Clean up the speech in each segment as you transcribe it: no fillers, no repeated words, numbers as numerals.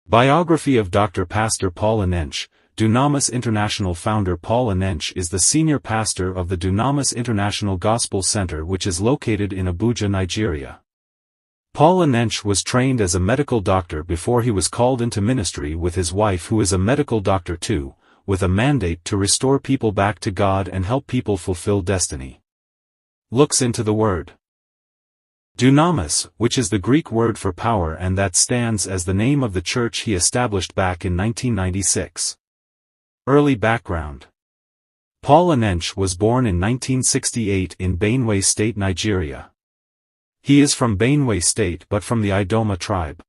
Biography of Dr. Pastor Paul Enenche. Dunamis International founder Paul Enenche is the senior pastor of the Dunamis International Gospel Centre, which is located in Abuja, Nigeria. Paul Enenche was trained as a medical doctor before he was called into ministry with his wife, who is a medical doctor too, with a mandate to restore people back to God and help people fulfill destiny. Looks into the word Dunamis, which is the Greek word for power, and that stands as the name of the church he established back in 1996. Early background. Paul Enenche was born in 1968 in Benue State, Nigeria. He is from Benue State but from the Idoma tribe.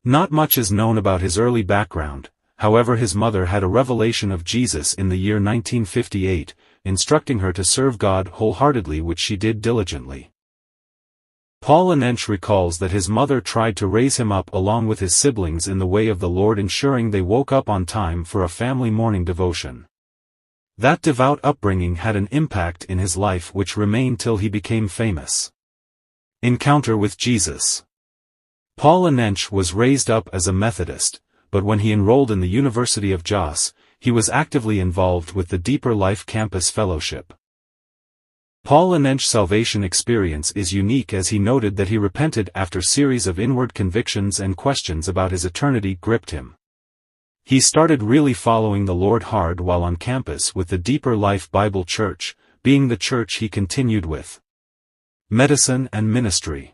Not much is known about his early background, however his mother had a revelation of Jesus in the year 1958, instructing her to serve God wholeheartedly, which she did diligently. Paul Enenche recalls that his mother tried to raise him up along with his siblings in the way of the Lord, ensuring they woke up on time for a family morning devotion. That devout upbringing had an impact in his life which remained till he became famous. Encounter with Jesus. Paul Enenche was raised up as a Methodist, but when he enrolled in the University of Jos, he was actively involved with the Deeper Life Campus Fellowship. Paul Enenche's salvation experience is unique, as he noted that he repented after series of inward convictions and questions about his eternity gripped him. He started really following the Lord hard while on campus with the Deeper Life Bible Church, being the church he continued with. Medicine and ministry.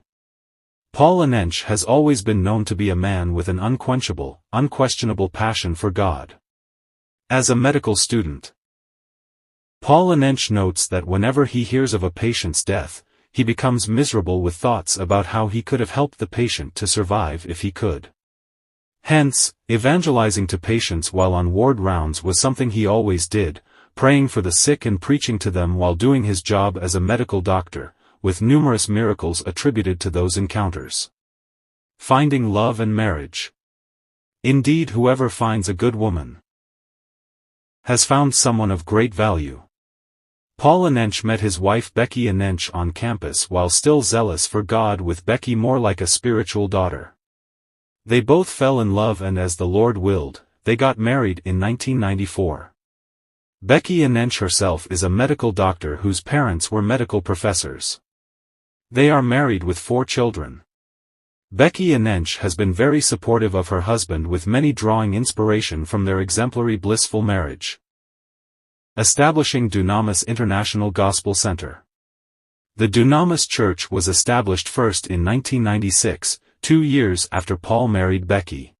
Paul Enenche has always been known to be a man with an unquenchable, unquestionable passion for God. As a medical student, Paul Enenche notes that whenever he hears of a patient's death, he becomes miserable with thoughts about how he could have helped the patient to survive if he could. Hence, evangelizing to patients while on ward rounds was something he always did, praying for the sick and preaching to them while doing his job as a medical doctor, with numerous miracles attributed to those encounters. Finding love and marriage. Indeed, whoever finds a good woman has found someone of great value. Paul Enenche met his wife Becky Enenche on campus while still zealous for God, with Becky more like a spiritual daughter. They both fell in love, and as the Lord willed, they got married in 1994. Becky Enenche herself is a medical doctor whose parents were medical professors. They are married with 4 children. Becky Enenche has been very supportive of her husband, with many drawing inspiration from their exemplary blissful marriage. Establishing Dunamis International Gospel Centre. The Dunamis Church was established first in 1996, 2 years after Paul married Becky.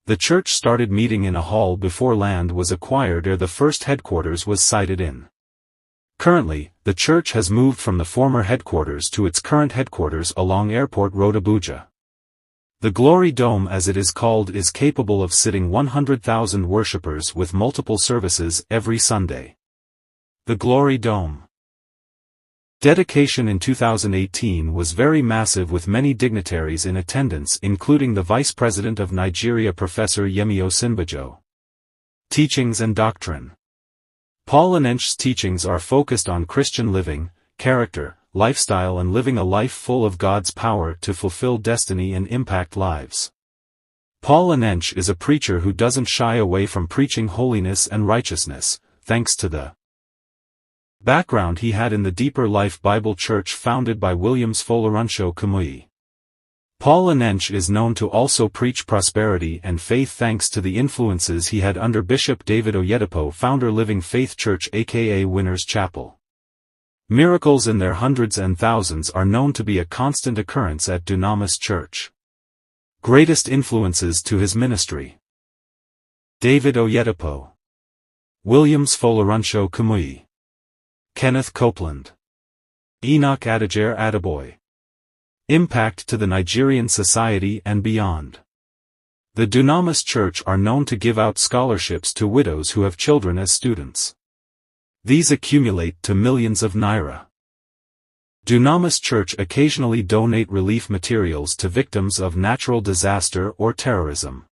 The church started meeting in a hall before land was acquired ere the first headquarters was sited in. Currently, the church has moved from the former headquarters to its current headquarters along Airport Road, Abuja. The Glory Dome, as it is called, is capable of sitting 100,000 worshippers with multiple services every Sunday. The Glory Dome. Dedication in 2018 was very massive, with many dignitaries in attendance, including the Vice President of Nigeria Professor Yemi Osinbajo. Teachings and doctrine. Paul Enenche's teachings are focused on Christian living, character, lifestyle, and living a life full of God's power to fulfill destiny and impact lives. Paul Enenche is a preacher who doesn't shy away from preaching holiness and righteousness, thanks to the background he had in the Deeper Life Bible Church founded by Williams Folorunsho Kumuyi. Paul Enenche is known to also preach prosperity and faith thanks to the influences he had under Bishop David Oyedepo, founder Living Faith Church aka Winners Chapel. Miracles in their hundreds and thousands are known to be a constant occurrence at Dunamis Church. Greatest influences to his ministry. David Oyedepo, Williams Folorunsho Kumuyi, Kenneth Copeland, Enoch Adajer Adaboy. Impact to the Nigerian society and beyond. The Dunamis Church are known to give out scholarships to widows who have children as students. These accumulate to millions of naira. Dunamis Church occasionally donate relief materials to victims of natural disaster or terrorism.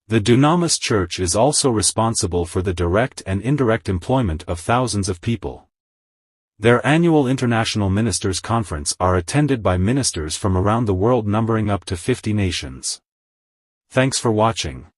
The Dunamis Church is also responsible for the direct and indirect employment of thousands of people. Their annual International Ministers' Conference are attended by ministers from around the world numbering up to 50 nations. Thanks for watching.